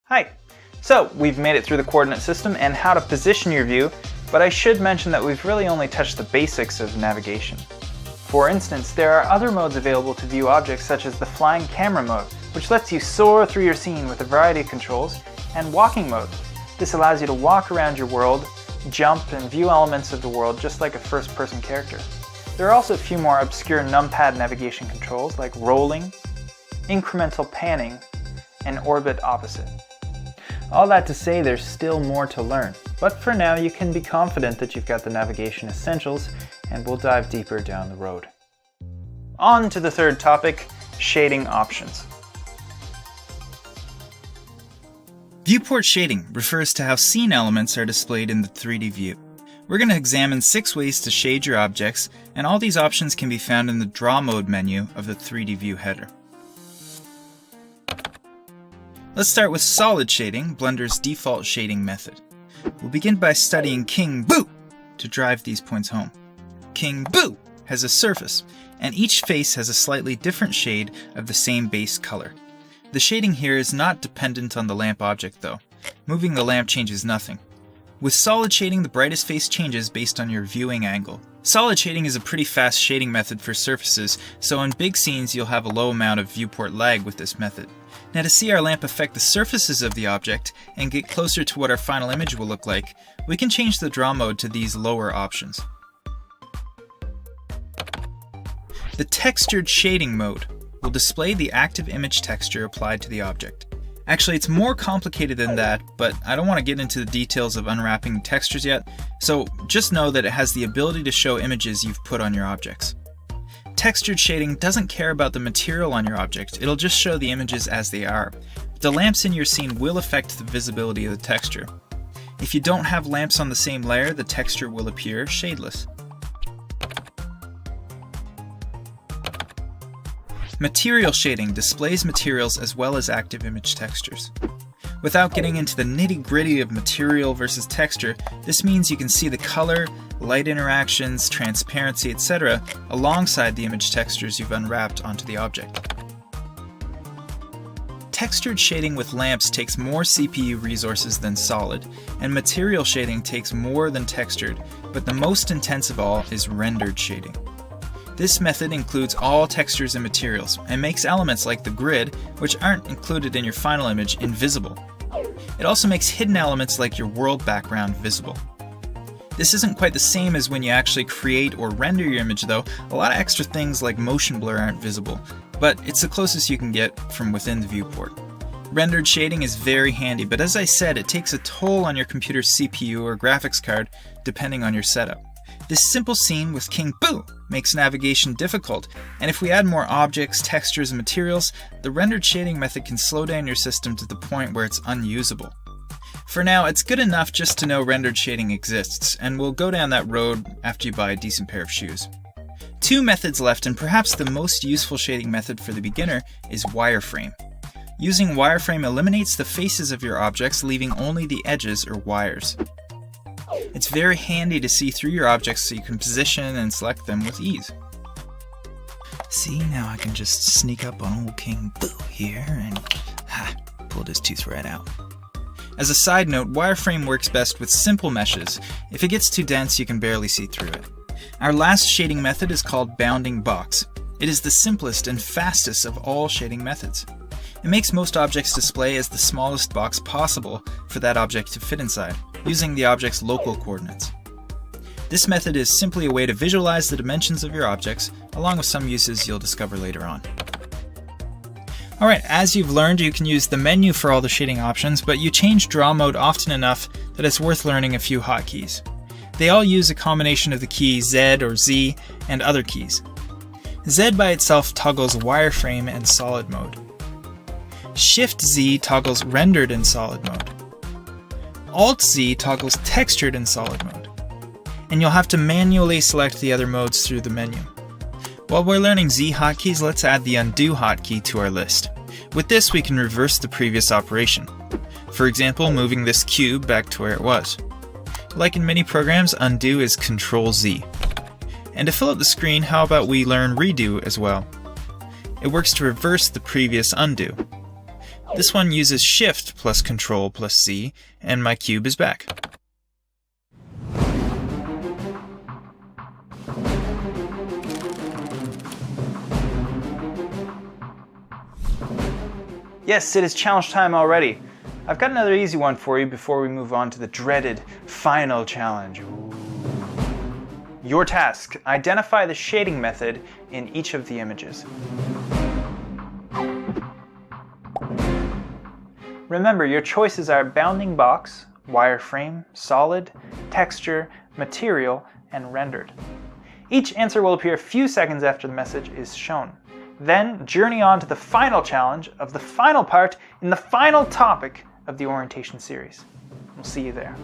Hi! So, we've made it through the coordinate system and how to position your view, but I should mention that we've really only touched the basics of navigation. For instance, there are other modes available to view objects such as the flying camera mode, which lets you soar through your scene with a variety of controls, and walking mode. This allows you to walk around your world, jump, and view elements of the world just like a first-person character. There are also a few more obscure numpad navigation controls like rolling, incremental panning, and orbit opposite. All that to say there's still more to learn, but for now you can be confident that you've got the navigation essentials, and we'll dive deeper down the road. On to the third topic, shading options. Viewport shading refers to how scene elements are displayed in the 3D view. We're going to examine 6 ways to shade your objects, and all these options can be found in the Draw Mode menu of the 3D view header. Let's start with solid shading, Blender's default shading method. We'll begin by studying King Boo to drive these points home. King Boo has a surface, and each face has a slightly different shade of the same base color. The shading here is not dependent on the lamp object though. Moving the lamp changes nothing. With solid shading, the brightest face changes based on your viewing angle. Solid shading is a pretty fast shading method for surfaces, so in big scenes you'll have a low amount of viewport lag with this method. Now to see our lamp affect the surfaces of the object and get closer to what our final image will look like, we can change the draw mode to these lower options. The textured shading mode will display the active image texture applied to the object. Actually, it's more complicated than that, but I don't want to get into the details of unwrapping textures yet, so just know that it has the ability to show images you've put on your objects. Textured shading doesn't care about the material on your object, it'll just show the images as they are. The lamps in your scene will affect the visibility of the texture. If you don't have lamps on the same layer, the texture will appear shadeless. Material shading displays materials as well as active image textures. Without getting into the nitty-gritty of material versus texture, this means you can see the color, light interactions, transparency, etc. alongside the image textures you've unwrapped onto the object. Textured shading with lamps takes more CPU resources than solid, and material shading takes more than textured, but the most intense of all is rendered shading. This method includes all textures and materials, and makes elements like the grid, which aren't included in your final image, invisible. It also makes hidden elements like your world background visible. This isn't quite the same as when you actually create or render your image though. A lot of extra things like motion blur aren't visible, but it's the closest you can get from within the viewport. Rendered shading is very handy, but as I said, it takes a toll on your computer's CPU or graphics card depending on your setup. This simple scene with King Boo makes navigation difficult, and if we add more objects, textures, and materials, the rendered shading method can slow down your system to the point where it's unusable. For now, it's good enough just to know rendered shading exists, and we'll go down that road after you buy a decent pair of shoes. 2 methods left, and perhaps the most useful shading method for the beginner is wireframe. Using wireframe eliminates the faces of your objects, leaving only the edges or wires. It's very handy to see through your objects so you can position and select them with ease. See, now I can just sneak up on old King Boo here and pulled his tooth right out. As a side note, wireframe works best with simple meshes. If it gets too dense, you can barely see through it. Our last shading method is called bounding box. It is the simplest and fastest of all shading methods. It makes most objects display as the smallest box possible for that object to fit inside, using the object's local coordinates. This method is simply a way to visualize the dimensions of your objects, along with some uses you'll discover later on. Alright, as you've learned, you can use the menu for all the shading options, but you change draw mode often enough that it's worth learning a few hotkeys. They all use a combination of the key Z or Z and other keys. Z by itself toggles wireframe and solid mode. Shift-Z toggles rendered in solid mode. Alt-Z toggles textured in solid mode. And you'll have to manually select the other modes through the menu. While we're learning Z hotkeys, let's add the undo hotkey to our list. With this, we can reverse the previous operation. For example, moving this cube back to where it was. Like in many programs, undo is Ctrl-Z. And to fill out the screen, how about we learn redo as well? It works to reverse the previous undo. This one uses Shift plus Control plus C, and my cube is back. Yes, it is challenge time already. I've got another easy one for you before we move on to the dreaded final challenge. Ooh. Your task: identify the shading method in each of the images. Remember, your choices are bounding box, wireframe, solid, texture, material, and rendered. Each answer will appear a few seconds after the message is shown. Then journey on to the final challenge of the final part in the final topic of the orientation series. We'll see you there.